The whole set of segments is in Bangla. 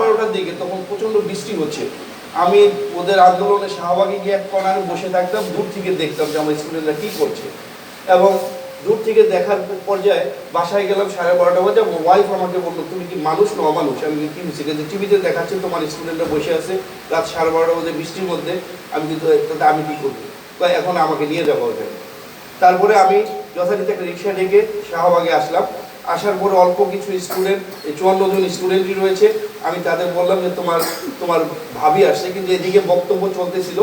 11টার দিকে, তখন প্রচণ্ড বৃষ্টি হচ্ছে। আমি ওদের আন্দোলনে শাহবাগে গিয়ে এক কর্নারে বসে থাকতাম, দূর থেকে দেখতাম যে আমার স্টুডেন্টরা কী করছে। এবং দূর থেকে দেখার পর্যায়ে বাসায় গেলাম 12:30 বাজে। ওয়াইফ আমাকে বললো, তুমি কি মানুষ না অমানুষ? আমি কি হয়েছে? কিন্তু টিভিতে দেখাচ্ছে তোমার স্টুডেন্টরা বসে আছে রাত 12:30 বাজে বৃষ্টির মধ্যে। আমি কিন্তু আমি কী করবো, এখন আমাকে নিয়ে যাবো ওখানে। তারপরে আমি যথারীতি একটা রিক্সা ডেকে শাহবাগে আসলাম। আসার পরে অল্প কিছু স্টুডেন্ট, এই 54 জন স্টুডেন্টই রয়েছে, আমি তাদের বললাম যে তোমার ভাবি আসছে। কিন্তু এদিকে বক্তব্য চলতেছিল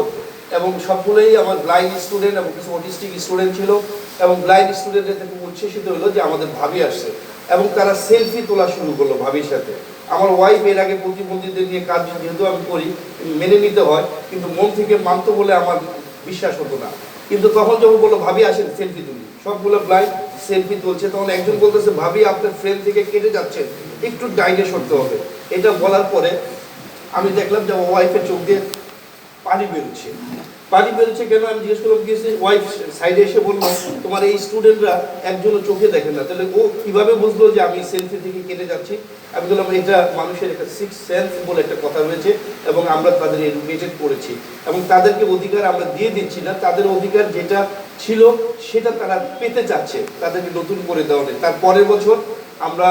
এবং সবগুলোই আমার ব্লাইন্ড স্টুডেন্ট এবং কিছু অটিস্টিক স্টুডেন্ট ছিল। এবং ব্লাইন্ড স্টুডেন্টদের থেকে উচ্ছ্বসিত হলো যে আমাদের ভাবি আসছে, এবং তারা সেলফি তোলা শুরু করলো ভাবির সাথে। আমার ওয়াইফ এর আগে প্রতিবন্ধীদের নিয়ে কাজ যেহেতু আমি করি, মেনে নিতে হয়, কিন্তু মন থেকে মানতো বলে আমার বিশ্বাস হতো না। কিন্তু তখন যখন বললো ভাবি আসেন সেলফি তুলি, সবগুলো ব্লাইন্ড সেলফি তুলছে। তখন একজন বলতেছে, ভাবি আপনার ফ্রেম থেকে কেটে যাচ্ছেন, একটু ডাইনে সরতে হবে। এটা বলার পরে আমি দেখলাম যে আমার ওয়াইফের চোখ দিয়ে পানি বেরোচ্ছে। পানি বেরোচ্ছে কেন আমি জিজ্ঞেস করলাম, গিয়েছে। ওয়াইফ সাইডে এসে বললো, তোমার এই স্টুডেন্টরা একজনও চোখে দেখে না, তাহলে ও কিভাবে বুঝলো যে আমি সেলফি থেকে কেটে যাচ্ছি? আমি বললাম, এটা মানুষের একটা সিক্স সেন্স বলে একটা কথা রয়েছে, এবং আমরা তাদের এডুকেটেড করেছি, এবং তাদেরকে অধিকার আমরা দিয়ে দিচ্ছি না। তাদের অধিকার যেটা ছিল সেটা তারা পেতে চাচ্ছে, তাদেরকে নতুন করে দেওয়া নেই। তার পরের বছর আমরা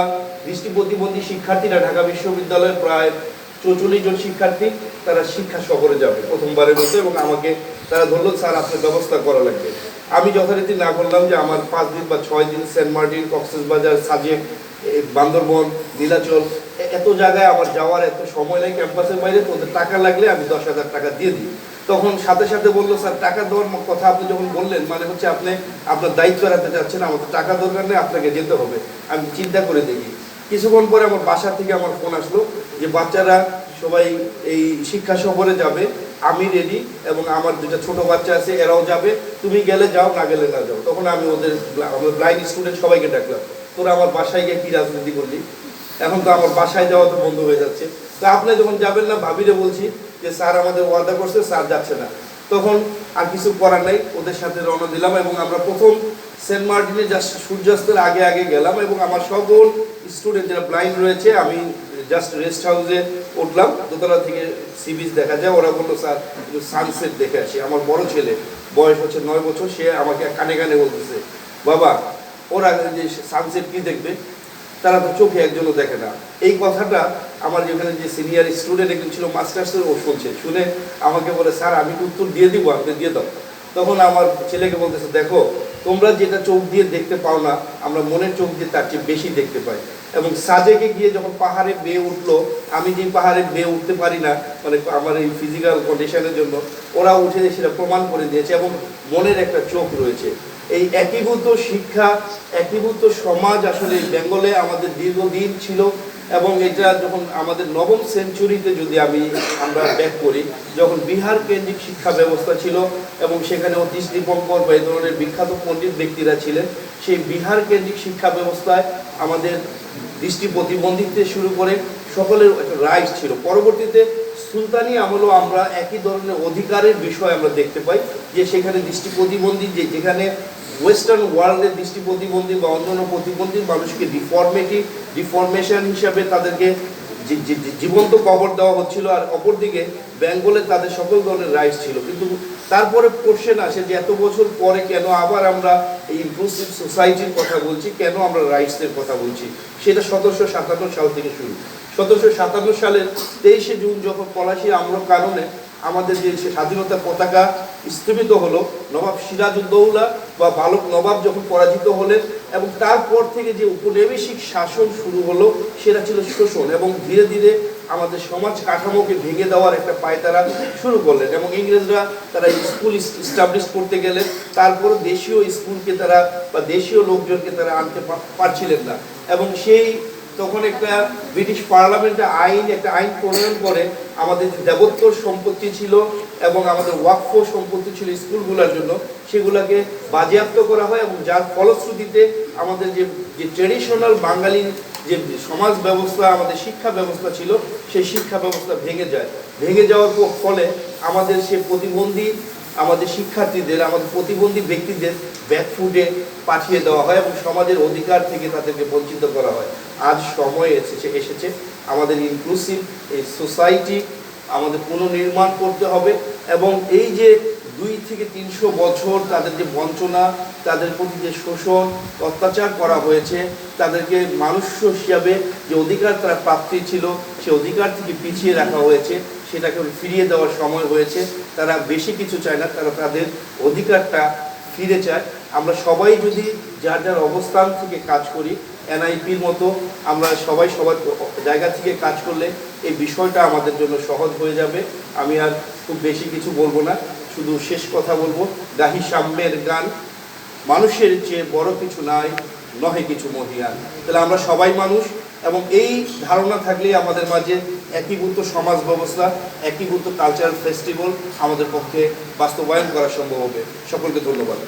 দৃষ্টি প্রতিবন্ধী শিক্ষার্থীরা ঢাকা বিশ্ববিদ্যালয়ের প্রায় 44 জন শিক্ষার্থী তারা শিক্ষা সফরে যাবে প্রথমবারের মতো, এবং আমাকে তারা ধরলো, স্যার আপনার ব্যবস্থা করা লাগবে। আমি যথারীতি না করলাম যে আমার 5 দিন বা 6 দিন সেন্ট মার্টিন, কক্সবাজার, সাজেক, বান্দরবন, নীলাচল, এত জায়গায় আমার যাওয়ার এত সময় নেই ক্যাম্পাসের বাইরে, তো ওদের টাকা লাগলে আমি 10,000 টাকা দিয়ে দিই। তখন সাথে সাথে বললো, স্যার টাকা দেওয়ার কথা আপনি যখন বললেন, মানে হচ্ছে আপনি আপনার দায়িত্ব রাখতে চাচ্ছেন, আমাদের টাকা দরকার নেই, আপনাকে যেতে হবে। আমি চিন্তা করে দেখি। কিছুক্ষণ পরে আমার বাসা থেকে আমার ফোন আসলো যে বাচ্চারা সবাই এই শিক্ষা সফরে যাবে, আমি রেডি, এবং আমার 2টা ছোট বাচ্চা আছে, এরাও যাবে, তুমি গেলে যাও, না গেলে না যাও। তখন আমি আমার ব্লাইন্ড স্টুডেন্ট সবাইকে ডাকলাম, তোরা আমার বাসায় গিয়ে কী রাজনীতি করলি? এখন তো আমার বাসায় যাওয়া তো বন্ধ হয়ে যাচ্ছে। তো আপনি যখন যাবেন না, ভাবিরে বলছি যে স্যার আমাদের ওয়াদা করছে, স্যার যাচ্ছে না। তখন আর কিছু করার নাই, ওদের সাথে রওনা দিলাম, এবং আমরা প্রথম সেন্ট মার্টিনে জাস্ট সূর্যাস্তের আগে আগে গেলাম, এবং আমার সকল স্টুডেন্ট যারা ব্লাইন্ড রয়েছে, আমি জাস্ট রেস্ট হাউসে উঠলাম, দোতলা থেকে সি বিচ দেখা যায়। ওরা বললো, স্যার একটু সানসেট দেখে আসি। আমার বড় ছেলে, বয়স হচ্ছে 9 বছর, সে আমাকে কানে কানে বলতেছে, বাবা ওরা যে সানসেট কি দেখবে, তারা তো চোখে একজনও দেখে না। এই কথাটা আমার যেখানে যে সিনিয়র স্টুডেন্ট একজন ছিল মাস্টার্সের, ও শুনছে, শুনে আমাকে বলে, স্যার আমি উত্তর দিয়ে দিব, আপনি দিয়ে দাও। তখন আমার ছেলেকে বলতেছে, দেখো তোমরা যেটা চোখ দিয়ে দেখতে পাও না, আমরা মনের চোখ দিয়ে তার চেয়ে বেশি দেখতে পাই। এবং সাজেকে গিয়ে যখন পাহাড়ে বেয়ে উঠলো, আমি যে পাহাড়ে বেয়ে উঠতে পারি না, মানে আমার এই ফিজিক্যাল কন্ডিশনের জন্য, ওরা উঠে সেটা প্রমাণ করে দিয়েছে, এবং মনের একটা চোখ রয়েছে। এই একীভূত শিক্ষা, একীভূত সমাজ আসলে বেঙ্গলে আমাদের দীর্ঘদিন ছিল। এবং এটা যখন আমাদের 9ম সেঞ্চুরিতে যদি আমরা ব্যাক করি, যখন বিহার কেন্দ্রিক শিক্ষা ব্যবস্থা ছিল, এবং সেখানে অতীশ দীপঙ্কর বা এই ধরনের বিখ্যাত পণ্ডিত ব্যক্তিরা ছিলেন, সেই বিহার কেন্দ্রিক শিক্ষা ব্যবস্থায় আমাদের দৃষ্টি প্রতিবন্ধিতে শুরু করে সকলের একটা রাইটস ছিল। পরবর্তীতে সুলতানি আমলেও আমরা একই ধরনের অধিকারের বিষয় আমরা দেখতে পাই, যে সেখানে দৃষ্টি প্রতিবন্ধী, যেখানে ওয়েস্টার্ন ওয়ার্ল্ডের দৃষ্টি প্রতিবন্ধী বা অন্যান্য প্রতিবন্ধী মানুষকে ডিফরমেশন হিসাবে তাদেরকে জীবন্ত কবর দেওয়া হচ্ছিল, আর অপরদিকে বেঙ্গলে তাদের সকল ধরনের রাইটস ছিল। কিন্তু তারপরে কোশ্চেন আসে যে এত বছর পরে কেন আবার আমরা এই ইনক্লুসিভ সোসাইটির কথা বলছি, কেন আমরা রাইটসের কথা বলছি? সেটা 1757 সাল থেকে শুরু। 1757 সালের 23শে জুন যখন পলাশী আমল কারণে আমাদের যে স্বাধীনতা পতাকা স্থিমিত হলো, নবাব সিরাজউদ্দৌলা বা বালক নবাব যখন পরাজিত হলেন, এবং তারপর থেকে যে উপনিবেশিক শাসন শুরু হলো, সেটা ছিল শোষণ, এবং ধীরে ধীরে আমাদের সমাজ কাঠামোকে ভেঙে দেওয়ার একটা পায়তারা শুরু করলেন। এবং ইংরেজরা তারা স্কুল ইস্টাবলিশ করতে গেলেন, তারপর দেশীয় স্কুলকে তারা বা দেশীয় লোকজনকে তারা আনতে পারছিলেন না। এবং সেই তখন একটা ব্রিটিশ পার্লামেন্টে একটা আইন প্রণয়ন করে আমাদের যে দেবোত্তর সম্পত্তি ছিল এবং আমাদের ওয়াকফ সম্পত্তি ছিল স্কুলগুলোর জন্য, সেগুলোকে বাজেয়াপ্ত করা হয়, এবং যার ফলশ্রুতিতে আমাদের যে ট্রেডিশনাল বাঙালির যে সমাজ ব্যবস্থা, আমাদের শিক্ষা ব্যবস্থা ছিল, সেই শিক্ষা ব্যবস্থা ভেঙে যাওয়ার ফলে আমাদের সে প্রতিবন্ধী আমাদের শিক্ষার্থীদের, আমাদের প্রতিবন্ধী ব্যক্তিদের ব্যাকফুটে পাঠিয়ে দেওয়া হয়, এবং সমাজের অধিকার থেকে তাদেরকে বঞ্চিত করা হয়। আজ সময় এসেছে আমাদের ইনক্লুসিভ এই সোসাইটি আমাদের পুনর্নির্মাণ করতে হবে এবং এই যে 2 থেকে 300 বছর তাদের যে বঞ্চনা, তাদের প্রতি যে শোষণ অত্যাচার করা হয়েছে, তাদেরকে মানুষ হিসাবে যে অধিকার তারা প্রাপ্তি ছিল সে অধিকার থেকে পিছিয়ে রাখা হয়েছে, সেটাকে ফিরিয়ে দেওয়ার সময় হয়েছে। তারা বেশি কিছু চায় না, তারা তাদের অধিকারটা ফিরে চায়। আমরা সবাই যদি যার যার অবস্থান থেকে কাজ করি, এনআইপির মতো আমরা সবাই সবার জায়গা থেকে কাজ করলে এই বিষয়টা আমাদের জন্য সহজ হয়ে যাবে। আমি আর খুব বেশি কিছু বলবো না, শুধু শেষ কথা বলবো, গাহি সাম্যের গান, মানুষের চেয়ে বড় কিছু নাই, নহে কিছু মহিয়ান। তাহলে আমরা সবাই মানুষ এবং এই ধারণা থাকলেই আমাদের মাঝে একীভূত সমাজ ব্যবস্থা, একীভূত কালচারাল ফেস্টিভ্যাল আমাদের পক্ষে বাস্তবায়ন করা সম্ভব হবে। সকলকে ধন্যবাদ।